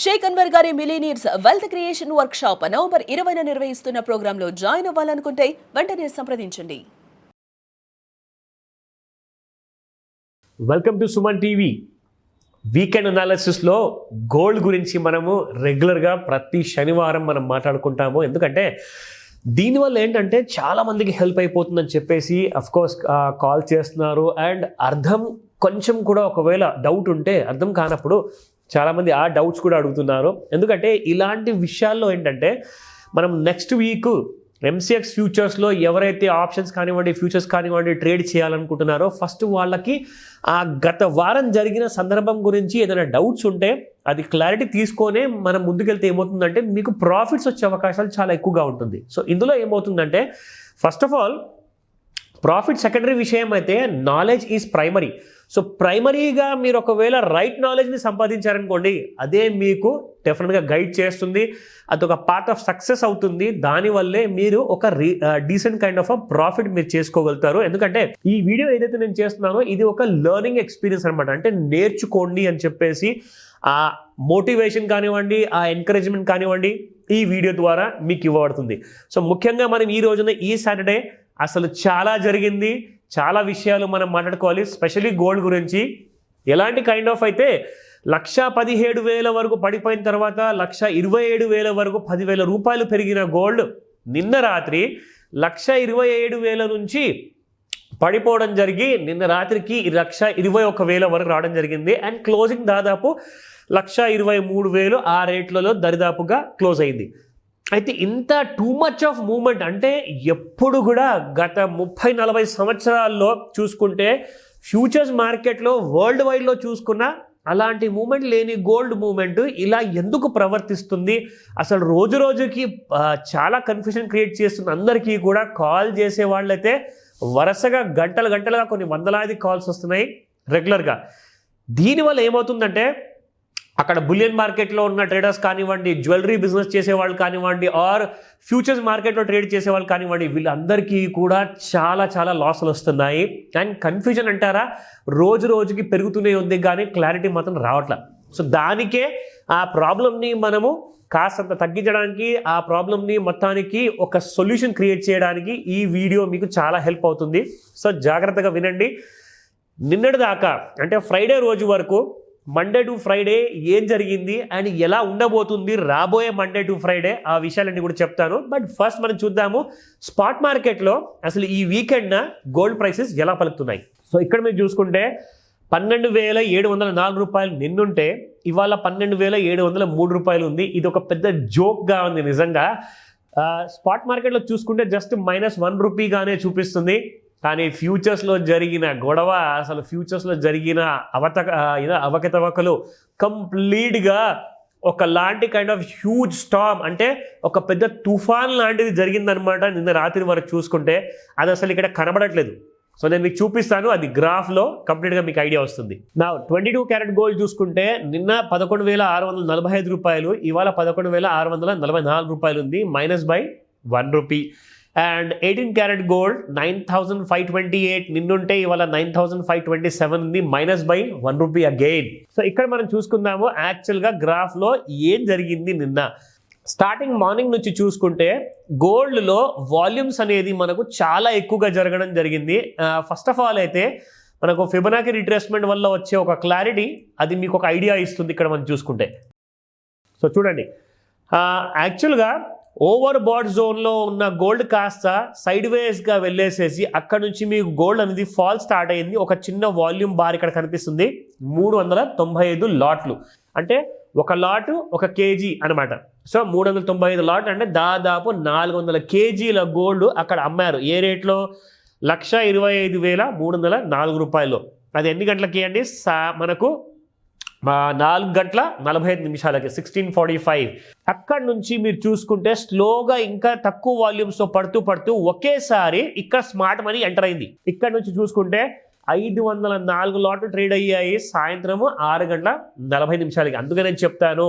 షేక్ అన్వర్ గారి millionaires wealth creation workshop November 20న నిర్వహిస్తున్న ప్రోగ్రాంలో జాయిన్ అవ్వాలనుకుంటే వెంటనే సంప్రదించండి. Welcome to Suman TV. Weekend అనాలిసిస్లో గోల్డ్ గురించి మనము రెగ్యులర్గా ప్రతి శనివారం మనం మాట్లాడుకుంటాము. ఎందుకంటే దీనివల్ల ఏంటంటే చాలామందికి హెల్ప్ అయిపోతుందని చెప్పేసి అఫ్కోర్స్ కాల్ చేస్తున్నారు. అండ్ అర్థం కొంచెం కూడా ఒకవేళ డౌట్ ఉంటే అర్థం కానప్పుడు చాలామంది ఆ డౌట్స్ కూడా అడుగుతున్నారు. ఎందుకంటే ఇలాంటి విషయాల్లో ఏంటంటే మనం నెక్స్ట్ వీక్ ఎంసీఎక్స్ ఫ్యూచర్స్లో ఎవరైతే ఆప్షన్స్ కానివ్వండి, ఫ్యూచర్స్ కానివ్వండి ట్రేడ్ చేయాలనుకుంటున్నారో ఫస్ట్ వాళ్ళకి ఆ గత వారం జరిగిన సందర్భం గురించి ఏదైనా డౌట్స్ ఉంటే అది క్లారిటీ తీసుకొనే మనం ముందుకెళ్తే ఏమవుతుందంటే మీకు ప్రాఫిట్స్ వచ్చే అవకాశాలు చాలా ఎక్కువగా ఉంటుంది. సో ఇందులో ఏమవుతుందంటే first of all profit secondary విషయం అయితే నాలెడ్జ్ ఈజ్ ప్రైమరీ. సో ప్రైమరీగా మీరు ఒకవేళ రైట్ నాలెడ్జ్ని సంపాదించారనుకోండి అదే మీకు డెఫినెట్గా గైడ్ చేస్తుంది, అదొక పార్ట్ ఆఫ్ సక్సెస్ అవుతుంది. దానివల్లే మీరు ఒక డీసెంట్ కైండ్ ఆఫ్ ప్రాఫిట్ మీరు చేసుకోగలుగుతారు. ఎందుకంటే ఈ వీడియో ఏదైతే నేను చేస్తున్నానో ఇది ఒక లెర్నింగ్ ఎక్స్పీరియన్స్ అనమాట. అంటే నేర్చుకోండి అని చెప్పేసి ఆ మోటివేషన్ కానివ్వండి, ఆ ఎంకరేజ్మెంట్ కానివ్వండి ఈ వీడియో ద్వారా మీకు ఇవ్వబడుతుంది. సో ముఖ్యంగా మనం ఈ రోజున ఈ సాటర్డే అసలు చాలా జరిగింది, చాలా విషయాలు మనం మాట్లాడుకోవాలి. స్పెషల్లీ గోల్డ్ గురించి ఎలాంటి కైండ్ ఆఫ్ అయితే 1,17,000 వరకు పడిపోయిన తర్వాత 1,27,000 వరకు 10,000 రూపాయలు పెరిగిన గోల్డ్ నిన్న రాత్రి 1,27,000 నుంచి పడిపోవడం జరిగి నిన్న రాత్రికి 1,21,000 వరకు రావడం జరిగింది. అండ్ క్లోజింగ్ దాదాపు 1,23,000 ఆ రేట్లలో దరిదాపుగా క్లోజ్ అయింది. అయితే ఇంత టూ మచ్ ఆఫ్ మూమెంట్ అంటే ఎప్పుడు కూడా గత 30-40 సంవత్సరాల్లో చూసుకుంటే ఫ్యూచర్స్ మార్కెట్లో వరల్డ్ వైడ్లో చూసుకున్న అలాంటి మూమెంట్ లేని గోల్డ్ మూమెంట్ ఇలా ఎందుకు ప్రవర్తిస్తుంది, అసలు రోజు రోజుకి చాలా కన్ఫ్యూజన్ క్రియేట్ చేస్తున్న అందరికీ కూడా కాల్ చేసే వాళ్ళైతే వరుసగా గంటలుగా కొన్ని వందలాది కాల్స్ వస్తున్నాయి రెగ్యులర్గా. దీనివల్ల ఏమవుతుందంటే అక్కడ బులియన్ మార్కెట్లో ఉన్న ట్రేడర్స్ కానివ్వండి, జ్యువెలరీ బిజినెస్ చేసేవాళ్ళు కానివ్వండి, ఆర్ ఫ్యూచర్స్ మార్కెట్లో ట్రేడ్ చేసేవాళ్ళు కానివ్వండి, వీళ్ళందరికీ కూడా చాలా లాసులు వస్తున్నాయి. అండ్ కన్ఫ్యూజన్ అంటారా రోజు రోజుకి పెరుగుతూనే ఉంది కానీ క్లారిటీ మాత్రం రావట్లేదు. సో దానికే ఆ ప్రాబ్లమ్ని మనము కాస్తంత తగ్గించడానికి, ఆ ప్రాబ్లమ్ని మొత్తానికి ఒక సొల్యూషన్ క్రియేట్ చేయడానికి ఈ వీడియో మీకు చాలా హెల్ప్ అవుతుంది. సో జాగ్రత్తగా వినండి. నిన్నటి దాకా అంటే ఫ్రైడే రోజు వరకు మండే టు ఫ్రైడే ఏం జరిగింది అండ్ ఎలా ఉండబోతుంది రాబోయే మండే టు ఫ్రైడే ఆ విషయాలన్నీ కూడా చెప్తాను. బట్ ఫస్ట్ మనం చూద్దాము స్పాట్ మార్కెట్లో అసలు ఈ వీకెండ్న గోల్డ్ ప్రైసెస్ ఎలా పలుకుతున్నాయి. సో ఇక్కడ మీరు చూసుకుంటే 12,704 రూపాయలు నిన్నుంటే ఇవాళ 12,703 రూపాయలు ఉంది. ఇది ఒక పెద్ద జోక్గా ఉంది నిజంగా. స్పాట్ మార్కెట్లో చూసుకుంటే జస్ట్ -1 రూపీగానే చూపిస్తుంది. కానీ ఫ్యూచర్స్లో జరిగిన గొడవ, అసలు ఫ్యూచర్స్లో జరిగిన అవకతవకలు కంప్లీట్గా ఒకలాంటి కైండ్ ఆఫ్ హ్యూజ్ స్టార్మ్ అంటే ఒక పెద్ద తుఫాన్ లాంటిది జరిగిందనమాట నిన్న రాత్రి వరకు చూసుకుంటే. అది అసలు ఇక్కడ కనబడట్లేదు. సో నేను మీకు చూపిస్తాను, అది గ్రాఫ్లో కంప్లీట్గా మీకు ఐడియా వస్తుంది. నా 22 క్యారెట్ గోల్డ్ చూసుకుంటే నిన్న 11,645 రూపాయలు, ఇవాళ 11,644 రూపాయలు ఉంది, -1 రూపీ. అండ్ 18 క్యారెట్ గోల్డ్ 9,528 నిన్నుంటే ఇవాళ 9,527 ఉంది, -1 రూపీ అగైన్. సో ఇక్కడ మనం చూసుకుందాము యాక్చువల్గా గ్రాఫ్లో ఏం జరిగింది నిన్న. స్టార్టింగ్ మార్నింగ్ నుంచి చూసుకుంటే గోల్డ్లో వాల్యూమ్స్ అనేది మనకు చాలా ఎక్కువగా జరగడం జరిగింది. ఫస్ట్ ఆఫ్ ఆల్ అయితే మనకు ఫిబొనాకీ రిట్రేస్మెంట్ వల్ల వచ్చే ఒక క్లారిటీ అది మీకు ఒక ఐడియా ఇస్తుంది. ఇక్కడ మనం చూసుకుంటే సో చూడండి, యాక్చువల్గా ఓవర్ బాట్ జోన్లో ఉన్న గోల్డ్ కాస్త సైడ్ వేస్గా వెళ్ళేసేసి అక్కడ నుంచి మీకు గోల్డ్ అనేది ఫాల్ స్టార్ట్ అయింది. ఒక చిన్న వాల్యూమ్ బార్ ఇక్కడ కనిపిస్తుంది, 395 లాట్లు అంటే ఒక లాటు 1 కేజీ అనమాట. సో 395 లాట్ అంటే దాదాపు 400 కేజీల గోల్డ్ అక్కడ అమ్మారు. ఏ రేట్లో? 1,25,304 రూపాయలు. అది ఎన్ని గంటలకి అండి? మనకు 4:45 16:45. అక్కడ నుంచి మీరు చూసుకుంటే స్లోగా ఇంకా తక్కువ వాల్యూమ్స్తో పడుతూ ఒకేసారి ఇక్కడ స్మార్ట్ మనీ ఎంటర్ అయింది. ఇక్కడ నుంచి చూసుకుంటే 504 లాట్లు ట్రేడ్ అయ్యాయి సాయంత్రం 6:40. అందుకనే నేను చెప్తాను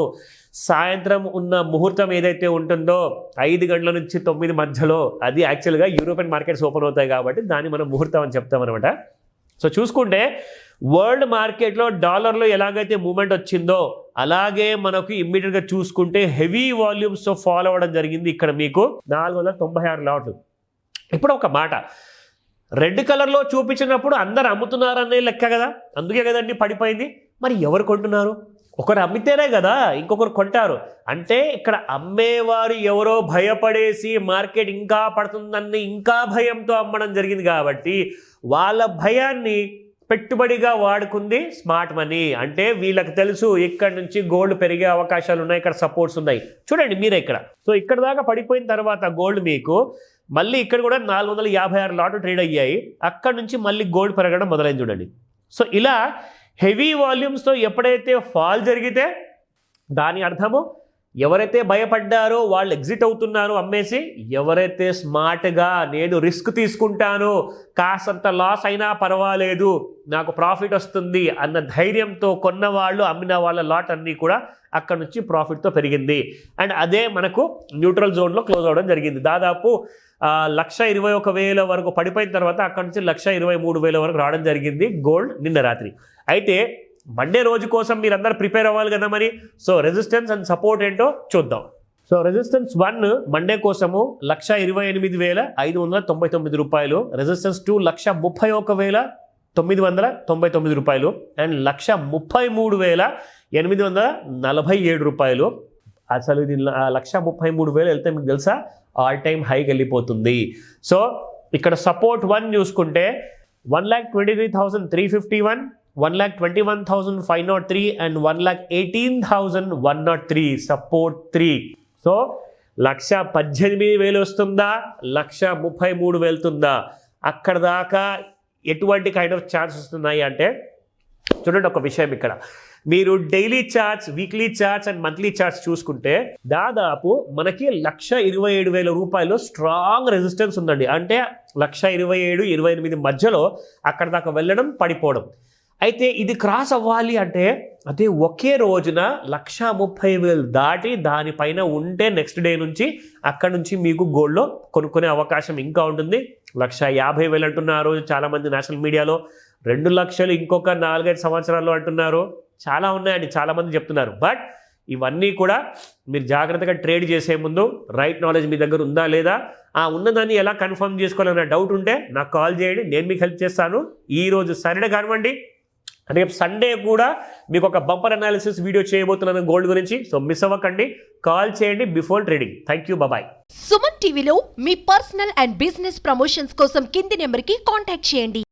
సాయంత్రం ఉన్న ముహూర్తం ఏదైతే ఉంటుందో 5 గంటల నుంచి 9 మధ్యలో అది యాక్చువల్గా యూరోపియన్ మార్కెట్స్ ఓపెన్ అవుతాయి కాబట్టి దాన్ని మనం ముహూర్తం అని చెప్తాం అనమాట. సో చూసుకుంటే వరల్డ్ మార్కెట్లో డాలర్లో ఎలాగైతే మూమెంట్ వచ్చిందో అలాగే మనకు ఇమ్మీడియట్గా చూసుకుంటే హెవీ వాల్యూమ్స్తో ఫాలో అవ్వడం జరిగింది. ఇక్కడ మీకు 496 లాట్లు. ఇప్పుడు ఒక మాట, రెడ్ కలర్లో చూపించినప్పుడు అందరు అమ్ముతున్నారనే లెక్క కదా, అందుకే కదండి పడిపోయింది. మరి ఎవరు కొంటున్నారు? ఒకరు అమ్మితేనే కదా ఇంకొకరు కొంటారు. అంటే ఇక్కడ అమ్మేవారు ఎవరో భయపడేసి మార్కెట్ ఇంకా పడుతుందని ఇంకా భయంతో అమ్మడం జరిగింది కాబట్టి వాళ్ళ భయాన్ని పెట్టుబడిగా వాడుకుంది స్మార్ట్ మనీ. అంటే వీళ్ళకి తెలుసు ఇక్కడ నుంచి గోల్డ్ పెరిగే అవకాశాలు ఉన్నాయి, ఇక్కడ సపోర్ట్స్ ఉన్నాయి. చూడండి మీరే ఇక్కడ. సో ఇక్కడ దాకా పడిపోయిన తర్వాత గోల్డ్ మీకు మళ్ళీ ఇక్కడ కూడా 456 లాట్లు ట్రేడ్ అయ్యాయి. అక్కడ నుంచి మళ్ళీ గోల్డ్ పెరగడం మొదలైంది చూడండి. సో ఇలా హెవీ వాల్యూమ్స్తో ఎప్పుడైతే ఫాల్ జరిగితే దాని అర్థము ఎవరైతే భయపడ్డారో వాళ్ళు ఎగ్జిట్ అవుతున్నారు అమ్మేసి, ఎవరైతే స్మార్ట్గా నేను రిస్క్ తీసుకుంటాను, కాసంత లాస్ అయినా పర్వాలేదు నాకు ప్రాఫిట్ వస్తుంది అన్న ధైర్యంతో కొన్న వాళ్ళు అమ్మిన వాళ్ళ లాట్ అన్నీ కూడా అక్కడ నుంచి ప్రాఫిట్తో పెరిగింది. అండ్ అదే మనకు న్యూట్రల్ జోన్లో క్లోజ్ అవ్వడం జరిగింది. దాదాపు 1,21,000 వరకు పడిపోయిన తర్వాత అక్కడ నుంచి 1,23,000 వరకు రావడం జరిగింది గోల్డ్ నిన్న రాత్రి. అయితే మండే రోజు కోసం మీరందరూ ప్రిపేర్ అవ్వాలి కదా మరి. సో రెసిస్టెన్స్ అండ్ సపోర్ట్ ఏంటో చూద్దాం. సో రెసిస్టెన్స్ 1 మండే కోసము 1,28,599 రూపాయలు, రెసిస్టెన్స్ 2 1,31,999 రూపాయలు అండ్ 1,33,847 రూపాయలు. అసలు ఇది 1,33,000 వెళ్తే మీకు తెలుసా ఆల్ టైమ్ హైకి వెళ్ళిపోతుంది. సో ఇక్కడ సపోర్ట్ 1 చూసుకుంటే 1,23,351, 1,21,503 అండ్ 1,18,103 సపోర్ట్ 3. సో 1,18,000 వస్తుందా, 1,33,000 వెళ్తుందా? అక్కడ దాకా ఎటువంటి కైండ్ ఆఫ్ ఛాన్స్ వస్తున్నాయి అంటే చూడండి ఒక విషయం, ఇక్కడ మీరు daily charts, weekly charts and monthly charts చూసుకుంటే దాదాపు మనకి 1,27,000 రూపాయలు స్ట్రాంగ్ రెసిస్టెన్స్ ఉందండి. అంటే 1,27,000-28,000 మధ్యలో అక్కడ దాకా వెళ్ళడం పడిపోవడం. అయితే ఇది క్రాస్ అవ్వాలి అంటే అదే ఒకే రోజున 1,30,000 దాటి దానిపైన ఉంటే నెక్స్ట్ డే నుంచి అక్కడ నుంచి మీకు గోల్డ్లో కొనుక్కునే అవకాశం ఇంకా ఉంటుంది. 1,50,000 అంటున్నారు చాలామంది నేషనల్ మీడియాలో, 2 లక్షలు ఇంకొక 4-5 సంవత్సరాల్లో అంటున్నారు. చాలా ఉన్నాయండి, చాలామంది చెప్తున్నారు. బట్ ఇవన్నీ కూడా మీరు జాగ్రత్తగా ట్రేడ్ చేసే ముందు రైట్ నాలెడ్జ్ మీ దగ్గర ఉందా లేదా, ఆ ఉన్నదాన్ని ఎలా కన్ఫర్మ్ చేసుకోవాలన్న డౌట్ ఉంటే నాకు కాల్ చేయండి, నేను మీకు హెల్ప్ చేస్తాను. ఈరోజు సాటర్డే కానివ్వండి, రేపు సండే కూడా మీకు ఒక బంపర్ అనాలిసిస్ వీడియో చేయబోతున్నాను గోల్డ్ గురించి. సో మిస్ అవ్వకండి, కాల్ చేయండి before trading. Thank you, bye. Suman టీవీలో మీ పర్సనల్ అండ్ బిజినెస్ ప్రమోషన్స్ కోసం కింది నెంబర్కి కాంటాక్ట్ చేయండి.